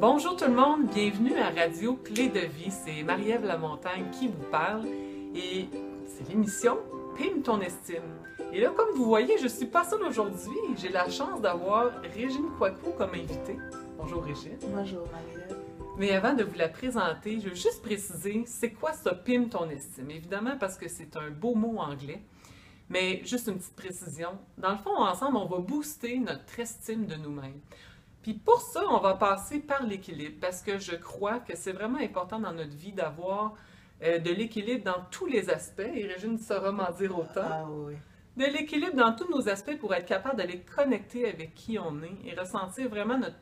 Bonjour tout le monde, bienvenue à Radio Clé de Vie, c'est Marie-Ève Lamontagne qui vous parle et c'est l'émission Pime ton estime. Et là, comme vous voyez, je suis pas seule aujourd'hui, j'ai la chance d'avoir Régine Kouakou comme invitée. Bonjour Régine. Bonjour Marie-Ève. Mais avant de vous la présenter, je veux juste préciser, c'est quoi ça, Pime ton estime? Évidemment parce que c'est un beau mot anglais, mais juste une petite précision. Dans le fond, ensemble, on va booster notre estime de nous-mêmes. Puis pour ça, on va passer par l'équilibre, parce que je crois que c'est vraiment important dans notre vie d'avoir de l'équilibre dans tous les aspects, et Régine saura m'en dire autant. Ah oui. De l'équilibre dans tous nos aspects pour être capable d'aller connecter avec qui on est et ressentir vraiment notre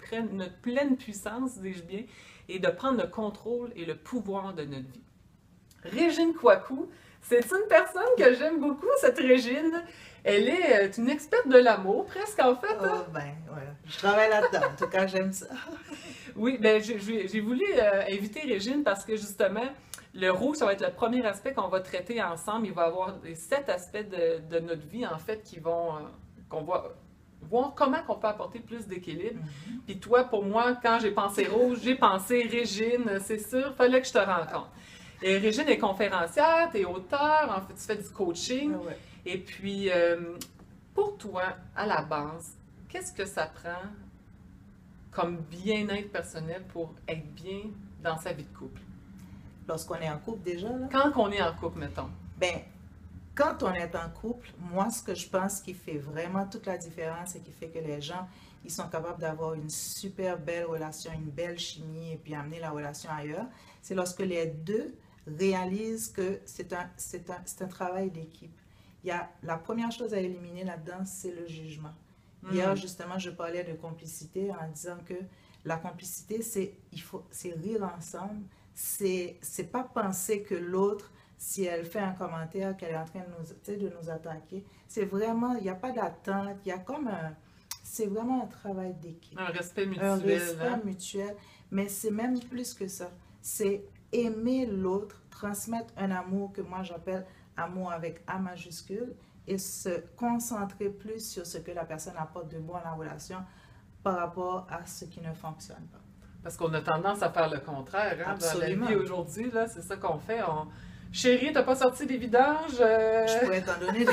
pleine puissance, dis-je bien, et de prendre le contrôle et le pouvoir de notre vie. Régine Kouakou, c'est une personne que j'aime beaucoup, cette Régine. Elle est une experte de l'amour, presque en fait. Oh, ben, ouais. Je travaille là-dedans. En tout cas, j'aime ça. Oui, ben, j'ai voulu inviter Régine parce que justement, le rouge, ça va être le premier aspect qu'on va traiter ensemble. Il va y avoir 7 aspects de notre vie, en fait, qu'on va voir comment on peut apporter plus d'équilibre. Puis toi, pour moi, quand j'ai pensé rouge, j'ai pensé Régine, c'est sûr, fallait que je te rencontre. Et Régine est conférencière, tu es auteur, en fait, tu fais du coaching. Ouais. Et puis, pour toi, à la base, qu'est-ce que ça prend comme bien-être personnel pour être bien dans sa vie de couple? Lorsqu'on est en couple déjà, là, Quand on est en couple, mettons. ben, quand on est en couple, moi, ce que je pense qui fait vraiment toute la différence et qui fait que les gens, ils sont capables d'avoir une super belle relation, une belle chimie et puis amener la relation ailleurs, c'est lorsque les deux réalisent que c'est un travail d'équipe. La première chose à éliminer là-dedans, c'est le jugement. Hier, justement, je parlais de complicité en disant que la complicité, c'est rire ensemble. C'est pas penser que l'autre, si elle fait un commentaire, qu'elle est en train de nous attaquer. C'est vraiment, il n'y a pas d'attente, c'est vraiment un travail d'équipe. Un respect mutuel. Un respect mutuel, mais c'est même plus que ça. C'est aimer l'autre, transmettre un amour que moi j'appelle amour avec A majuscule et se concentrer plus sur ce que la personne apporte de bon à la relation par rapport à ce qui ne fonctionne pas. Parce qu'on a tendance à faire le contraire. Hein? Absolument. Dans la vie aujourd'hui, là, c'est ça qu'on fait. Chérie, t'as pas sorti les vidanges? Je pourrais t'en donner des...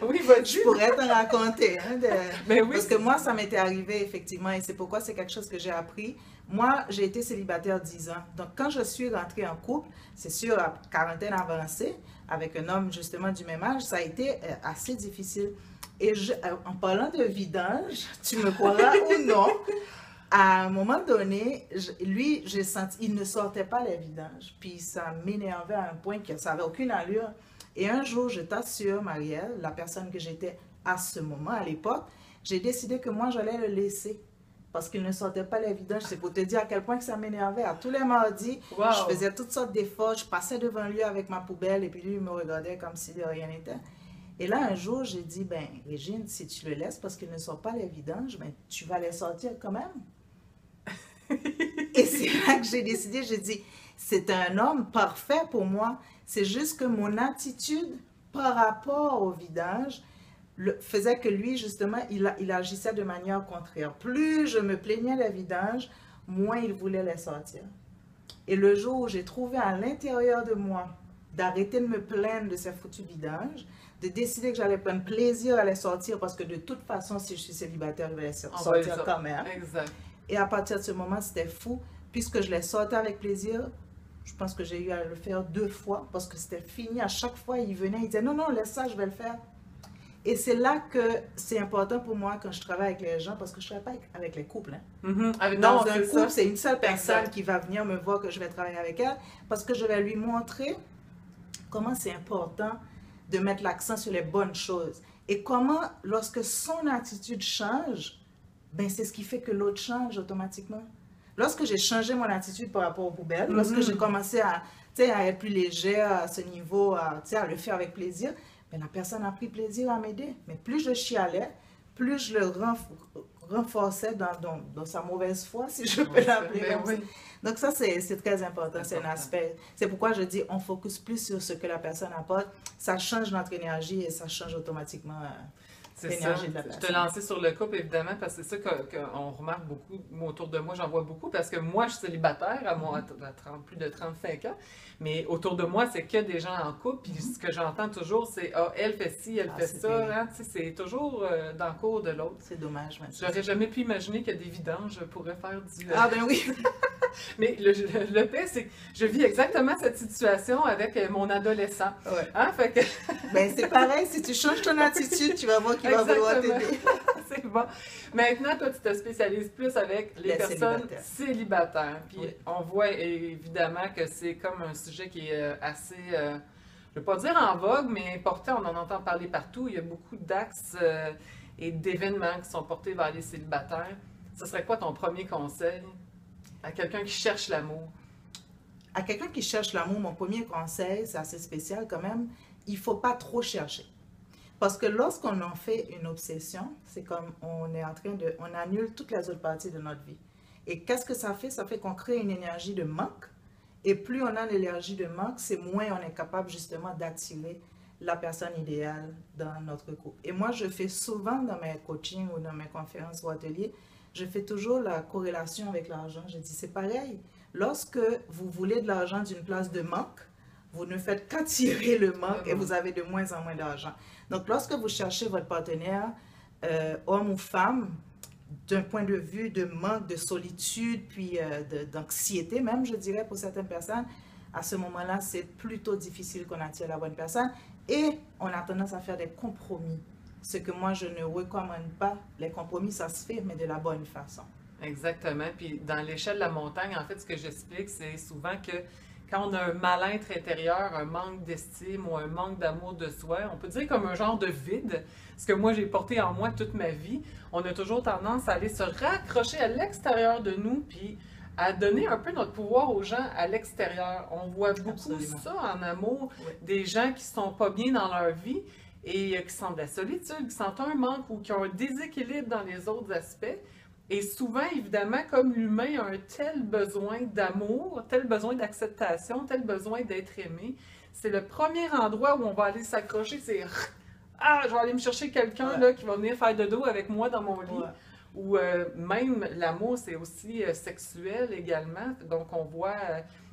Oui, vas-y. Je pourrais t'en raconter. Hein, Ben oui, parce que moi, ça m'était arrivé effectivement et c'est pourquoi c'est quelque chose que j'ai appris. Moi, j'ai été célibataire 10 ans. Donc, quand je suis rentrée en couple, c'est sûr, à quarantaine avancée, avec un homme justement du même âge, ça a été assez difficile. Et en parlant de vidange, tu me croiras ou non, à un moment donné, lui, j'ai senti, il ne sortait pas les vidanges. Puis ça m'énervait à un point que ça n'avait aucune allure. Et un jour, je t'assure, Marielle, la personne que j'étais à ce moment, à l'époque, j'ai décidé que moi, j'allais le laisser. Parce qu'il ne sortait pas les vidanges. C'est pour te dire à quel point que ça m'énervait. À tous les mardis, wow. Je faisais toutes sortes d'efforts. Je passais devant lui avec ma poubelle et puis lui, il me regardait comme si de rien n'était. Et là, un jour, j'ai dit, ben, Régine, si tu le laisses parce qu'il ne sort pas les vidanges, ben, tu vas les sortir quand même. Et c'est là que j'ai décidé, j'ai dit, c'est un homme parfait pour moi. C'est juste que mon attitude par rapport au vidange faisait que lui, justement, il agissait de manière contraire. Plus je me plaignais des vidanges, moins il voulait les sortir. Et le jour où j'ai trouvé à l'intérieur de moi d'arrêter de me plaindre de ces foutus vidanges, de décider que j'allais prendre plaisir à les sortir parce que de toute façon, si je suis célibataire, je vais les sortir quand même. Exact. Et à partir de ce moment, c'était fou. Puisque je les sortais avec plaisir, je pense que j'ai eu à le faire 2 fois parce que c'était fini. À chaque fois, il venait, il disait non, non, laisse ça, je vais le faire. Et c'est là que c'est important pour moi quand je travaille avec les gens, parce que je ne travaille pas avec les couples. Hein. Dans un couple, c'est une seule personne qui va venir me voir que je vais travailler avec elle, parce que je vais lui montrer comment c'est important de mettre l'accent sur les bonnes choses. Et comment, lorsque son attitude change, ben c'est ce qui fait que l'autre change automatiquement. Lorsque j'ai changé mon attitude par rapport aux poubelles, lorsque j'ai commencé à être plus légère à ce niveau, à le faire avec plaisir, mais la personne a pris plaisir à m'aider. Mais plus je chialais, plus je le renforçais dans sa mauvaise foi, si je peux l'appeler comme ça. Donc ça, c'est très important, c'est un aspect. C'est pourquoi je dis, on focus plus sur ce que la personne apporte. Ça change notre énergie et ça change automatiquement. C'est ça. l'énergie de la Je te personne. lançais sur le couple, évidemment, parce que c'est ça qu'on remarque beaucoup. Moi, autour de moi, j'en vois beaucoup, parce que moi, je suis célibataire plus de 35 ans, mais autour de moi, c'est que des gens en couple, puis ce que j'entends toujours, c'est « Ah, elle fait ci, elle fait c'est ça terrible. hein? » Tu sais, c'est toujours dans le cours de l'autre. C'est dommage, mais J'aurais jamais pu imaginer que des vidanges pourraient faire du... Ah ben oui! Mais le pire, c'est que je vis exactement cette situation avec mon adolescent. Ouais. Hein? Fait que... Ben c'est pareil, si tu changes ton attitude, tu vas voir qu'il va vouloir Exactement. t'aider. C'est bon. Maintenant, toi, tu te spécialises plus avec les personnes célibataires. Puis Oui. on voit évidemment que c'est comme un sujet qui est assez, je ne veux pas dire en vogue, mais important. On en entend parler partout. Il y a beaucoup d'axes et d'événements qui sont portés vers les célibataires. Ce serait quoi ton premier conseil à quelqu'un qui cherche l'amour? À quelqu'un qui cherche l'amour, mon premier conseil, c'est assez spécial quand même, il ne faut pas trop chercher. Parce que lorsqu'on en fait une obsession, c'est comme on est en train de, on annule toutes les autres parties de notre vie. Et qu'est-ce que ça fait? Ça fait qu'on crée une énergie de manque. Et plus on a l'énergie de manque, c'est moins on est capable justement d'attirer la personne idéale dans notre couple. Et moi, je fais souvent dans mes coachings ou dans mes conférences ou ateliers, je fais toujours la corrélation avec l'argent. Je dis, c'est pareil. Lorsque vous voulez de l'argent d'une place de manque, vous ne faites qu'attirer le manque et vous avez de moins en moins d'argent. Donc, lorsque vous cherchez votre partenaire, homme ou femme, d'un point de vue de manque, de solitude, puis d'anxiété même, je dirais, pour certaines personnes, à ce moment-là, c'est plutôt difficile qu'on attire la bonne personne. Et on a tendance à faire des compromis. Ce que moi, je ne recommande pas. Les compromis, ça se fait, mais de la bonne façon. Exactement. Puis dans l'échelle de la montagne, en fait, ce que j'explique, c'est souvent que quand on a un mal-être intérieur, un manque d'estime ou un manque d'amour de soi, on peut dire comme un genre de vide, ce que moi j'ai porté en moi toute ma vie, on a toujours tendance à aller se raccrocher à l'extérieur de nous, puis à donner un peu notre pouvoir aux gens à l'extérieur. On voit beaucoup Absolument. ça en amour, Oui. des gens qui sont pas bien dans leur vie et qui sentent de la solitude, qui sentent un manque ou qui ont un déséquilibre dans les autres aspects. Et souvent, évidemment, comme l'humain a un tel besoin d'amour, tel besoin d'acceptation, tel besoin d'être aimé, c'est le premier endroit où on va aller s'accrocher, c'est « Ah, je vais aller me chercher quelqu'un là qui va venir faire de dos avec moi dans mon lit. Ouais. » Ou même l'amour, c'est aussi sexuel également. Donc, on voit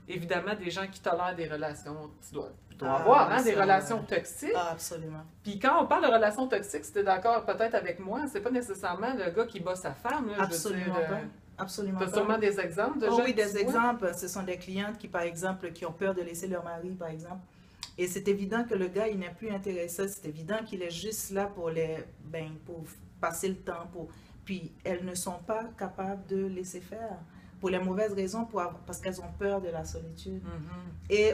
évidemment des gens qui tolèrent des relations. Tu dois avoir hein, des relations toxiques. Ah, absolument. Puis quand on parle de relations toxiques, si tu es d'accord peut-être avec moi, c'est pas nécessairement le gars qui bat sa femme. Là, Absolument pas. Absolument Tu as pas. sûrement des exemples de gens oui, qui des se voient? exemples. Ce sont des clientes qui, par exemple, qui ont peur de laisser leur mari, par exemple. Et c'est évident que le gars, il n'est plus intéressé. C'est évident qu'il est juste là pour pour passer le temps. Puis elles ne sont pas capables de laisser faire. Pour les mauvaises raisons, parce qu'elles ont peur de la solitude.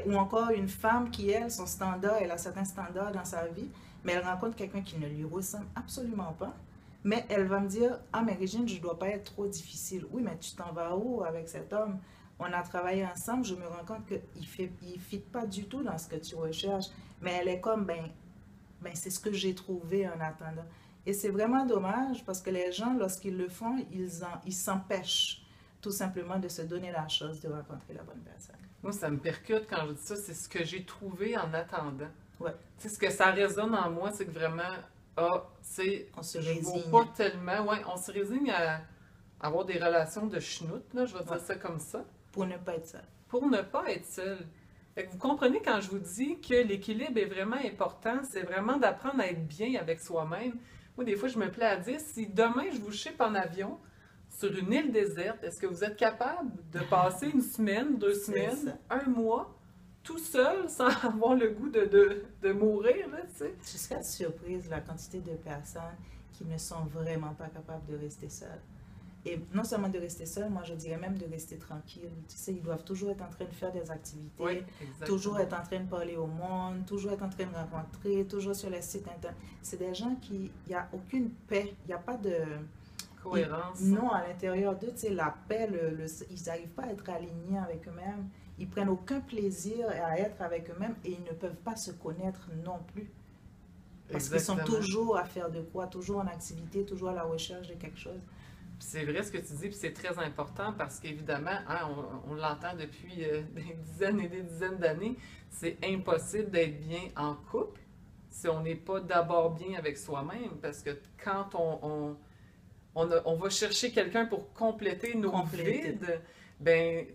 Ou encore une femme qui, elle, son standard, elle a certains standards dans sa vie, mais elle rencontre quelqu'un qui ne lui ressemble absolument pas. Mais elle va me dire, ah mais Régine, je ne dois pas être trop difficile. Oui, mais tu t'en vas où avec cet homme? On a travaillé ensemble, je me rends compte qu'il ne fit pas du tout dans ce que tu recherches. Mais elle est comme, c'est ce que j'ai trouvé en attendant. Et c'est vraiment dommage parce que les gens, lorsqu'ils le font, ils s'empêchent tout simplement de se donner la chance de rencontrer la bonne personne. Moi, ça me percute quand je dis ça, c'est ce que j'ai trouvé en attendant. Ouais. Tu sais, ce que ça résonne en moi, c'est que vraiment, On se je résigne. vaux pas tellement. Ouais, on se résigne à avoir des relations de schnout, là, je vais dire Ouais. ça comme ça, Pour ne pas être seul. pour ne pas être seul. Fait que vous comprenez quand je vous dis que l'équilibre est vraiment important, c'est vraiment d'apprendre à être bien avec soi-même. Moi, des fois, je me plais à dire, si demain je vous ship en avion sur une île déserte, est-ce que vous êtes capable de passer une semaine, 2 C'est semaines, ça. 1 mois, tout seul, sans avoir le goût de mourir, là, tu sais? Tu seras surprise la quantité de personnes qui ne sont vraiment pas capables de rester seules. Et non seulement de rester seules, moi je dirais même de rester tranquille. Tu sais, ils doivent toujours être en train de faire des activités, Oui, exactement. toujours être en train de parler au monde, toujours être en train de rencontrer, toujours sur les sites internet. C'est des gens qui, il n'y a aucune paix, il n'y a pas de Cohérence. non, à l'intérieur d'eux, tu sais, la paix, ils n'arrivent pas à être alignés avec eux-mêmes. Ils prennent aucun plaisir à être avec eux-mêmes et ils ne peuvent pas se connaître non plus. Parce qu'ils sont Exactement. toujours à faire de quoi, toujours en activité, toujours à la recherche de quelque chose. Puis c'est vrai ce que tu dis, puis c'est très important parce qu'évidemment, hein, on l'entend depuis des dizaines et des dizaines d'années, c'est impossible d'être bien en couple si on n'est pas d'abord bien avec soi-même. Parce que quand on va chercher quelqu'un pour compléter nos vides, ben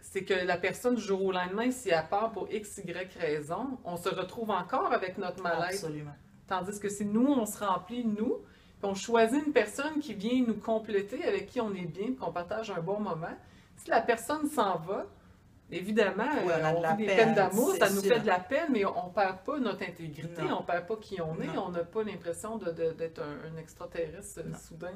c'est que la personne du jour au lendemain, si elle part pour X, Y raison, on se retrouve encore avec notre mal-être. Absolument. Tandis que si nous, on se remplit, nous, puis on choisit une personne qui vient nous compléter, avec qui on est bien, qu'on partage un bon moment, si la personne s'en va, évidemment, on vit des peines d'amour, ça nous fait de la peine, mais on ne perd pas notre intégrité, on ne perd pas qui on est, on n'a pas l'impression d'être un extraterrestre soudain.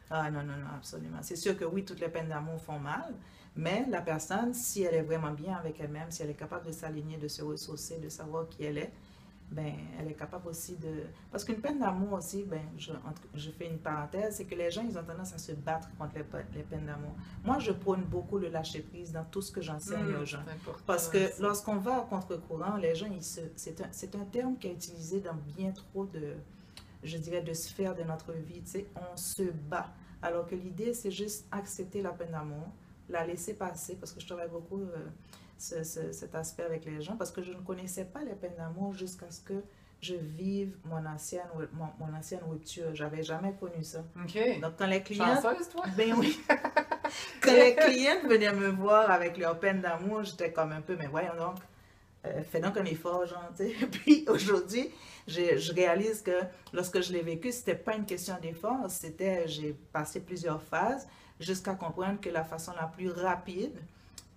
Ah non, absolument. C'est sûr que oui, toutes les peines d'amour font mal, mais la personne, si elle est vraiment bien avec elle-même, si elle est capable de s'aligner, de se ressourcer, de savoir qui elle est, ben, elle est capable aussi de... Parce qu'une peine d'amour aussi, ben, je fais une parenthèse, c'est que les gens, ils ont tendance à se battre contre les peines d'amour. Moi, je prône beaucoup le lâcher-prise dans tout ce que j'enseigne aux gens. Parce que lorsqu'on va à contre-courant, les gens, c'est un terme qui est utilisé dans bien trop de, je dirais, de sphères de notre vie. Tu sais, on se bat. Alors que l'idée, c'est juste accepter la peine d'amour, la laisser passer, parce que je travaille beaucoup... cet aspect avec les gens, parce que je ne connaissais pas les peines d'amour jusqu'à ce que je vive mon ancienne rupture. J'avais jamais connu ça. OK. Donc, quand les clients... Chanceuse, toi? Ben oui. Quand les clients venaient me voir avec leur peine d'amour, j'étais comme un peu, mais voyons donc, fais donc un effort, genre, tu sais. Puis aujourd'hui, je réalise que lorsque je l'ai vécu, c'était pas une question d'effort, j'ai passé plusieurs phases jusqu'à comprendre que la façon la plus rapide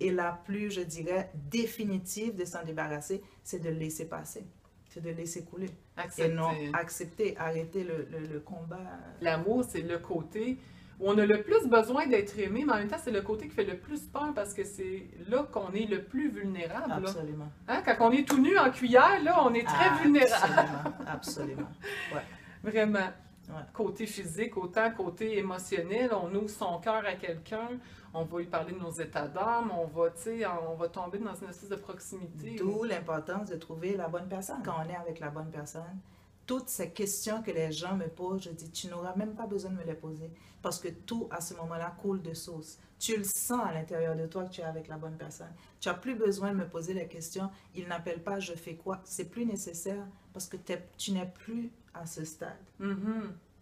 et la plus, je dirais, définitive de s'en débarrasser, c'est de le laisser passer. C'est de le laisser couler. Accepter. Et non accepter, arrêter le combat. L'amour, c'est le côté où on a le plus besoin d'être aimé, mais en même temps, c'est le côté qui fait le plus peur parce que c'est là qu'on est le plus vulnérable. Absolument. Hein? Quand on est tout nu en cuillère, là, on est très vulnérable. Absolument. Ouais. Vraiment. Ouais. Côté physique, autant côté émotionnel, on ouvre son cœur à quelqu'un, on va lui parler de nos états d'âme, on va tomber dans une espèce de proximité. D'où l'importance de trouver la bonne personne. Quand on est avec la bonne personne, toutes ces questions que les gens me posent, je dis, tu n'auras même pas besoin de me les poser, parce que tout, à ce moment-là, coule de source. Tu le sens à l'intérieur de toi que tu es avec la bonne personne. Tu n'as plus besoin de me poser les questions, il n'appelle pas, je fais quoi? C'est plus nécessaire, parce que tu n'es plus à ce stade.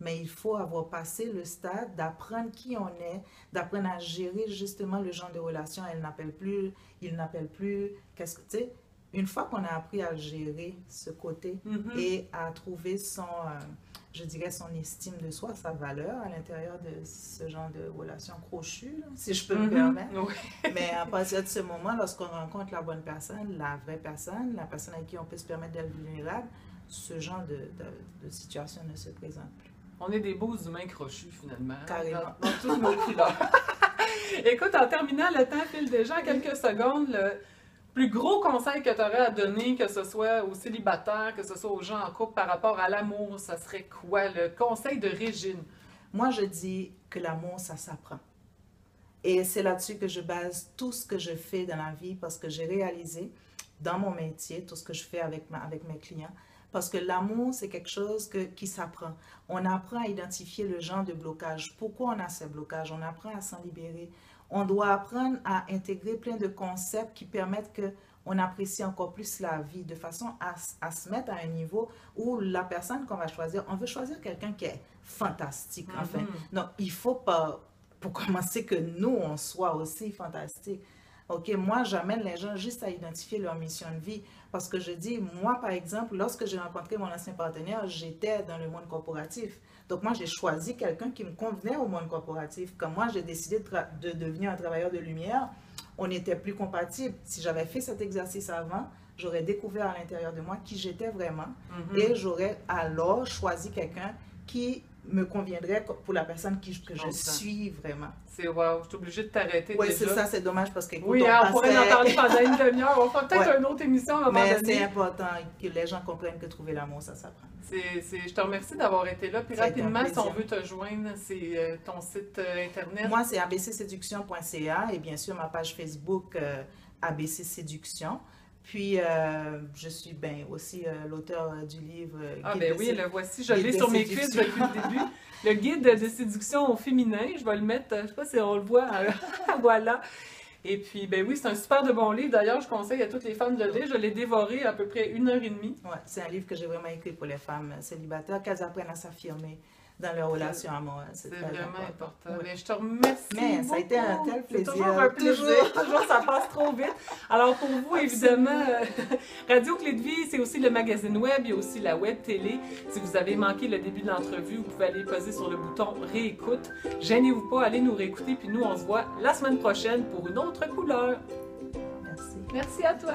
Mais il faut avoir passé le stade d'apprendre qui on est, d'apprendre à gérer justement le genre de relation. Il n'appelle plus, qu'est-ce que, tu sais, une fois qu'on a appris à gérer ce côté et à trouver je dirais son estime de soi, sa valeur à l'intérieur de ce genre de relation crochue, là, si je peux me permettre. Mais à partir de ce moment, lorsqu'on rencontre la bonne personne, la vraie personne, la personne avec qui on peut se permettre d'être vulnérable, ce genre de situation ne se présente plus. On est des beaux humains crochus, finalement. Carrément. Dans toutes nos couleurs. Écoute, en terminant, le temps file déjà. Quelques secondes. Le plus gros conseil que tu aurais à donner, que ce soit aux célibataires, que ce soit aux gens en couple par rapport à l'amour, ça serait quoi? Le conseil de Régine? Moi, je dis que l'amour, ça s'apprend. Et c'est là-dessus que je base tout ce que je fais dans la vie, parce que j'ai réalisé dans mon métier, tout ce que je fais avec mes clients, parce que l'amour, c'est quelque chose qui s'apprend. On apprend à identifier le genre de blocage. Pourquoi on a ces blocages? On apprend à s'en libérer. On doit apprendre à intégrer plein de concepts qui permettent qu'on apprécie encore plus la vie, de façon à se mettre à un niveau où la personne qu'on va choisir, on veut choisir quelqu'un qui est fantastique, enfin. Donc, il ne faut pas, pour commencer, que nous, on soit aussi fantastiques. OK, moi, j'amène les gens juste à identifier leur mission de vie. Parce que je dis, moi, par exemple, lorsque j'ai rencontré mon ancien partenaire, j'étais dans le monde corporatif. Donc, moi, j'ai choisi quelqu'un qui me convenait au monde corporatif. Quand moi, j'ai décidé de devenir un travailleur de lumière, on n'était plus compatibles. Si j'avais fait cet exercice avant, j'aurais découvert à l'intérieur de moi qui j'étais vraiment. Et j'aurais alors choisi quelqu'un qui me conviendrait pour la personne que je suis vraiment. C'est wow, je suis obligée de t'arrêter. Oui, c'est ça, c'est dommage parce que oui, on pourrait en parler pendant une demi-heure. On fera peut-être une autre émission à un moment donné. Mais c'est important que les gens comprennent que trouver l'amour, ça s'apprend. Je te remercie d'avoir été là. Puis rapidement, si on veut te joindre, c'est ton site internet. Moi, c'est abcséduction.ca et bien sûr ma page Facebook ABC Séduction. Puis, je suis aussi l'auteur du livre. Oui, le voici. Je l'ai sur mes cuisses depuis le début. Le guide de séduction au féminin. Je vais le mettre, je ne sais pas si on le voit. Voilà. Et puis, ben oui, c'est un super de bon livre. D'ailleurs, je conseille à toutes les femmes de le lire. Je l'ai dévoré à peu près 1 heure et demie. Ouais, c'est un livre que j'ai vraiment écrit pour les femmes célibataires, qu'elles apprennent à s'affirmer dans leur relation amoureuses. C'est très vraiment important. Oui. Mais je te remercie. Mais ça a été un tel C'est plaisir. toujours un plaisir. Toujours, ça passe trop vite. Alors pour vous, évidemment, Radio Clé de Vie, c'est aussi le magazine web, il y a aussi la web télé. Si vous avez manqué le début de l'entrevue, vous pouvez aller peser sur le bouton réécoute. Gênez-vous pas, allez nous réécouter, puis nous on se voit la semaine prochaine pour une autre couleur. Merci. Merci à toi.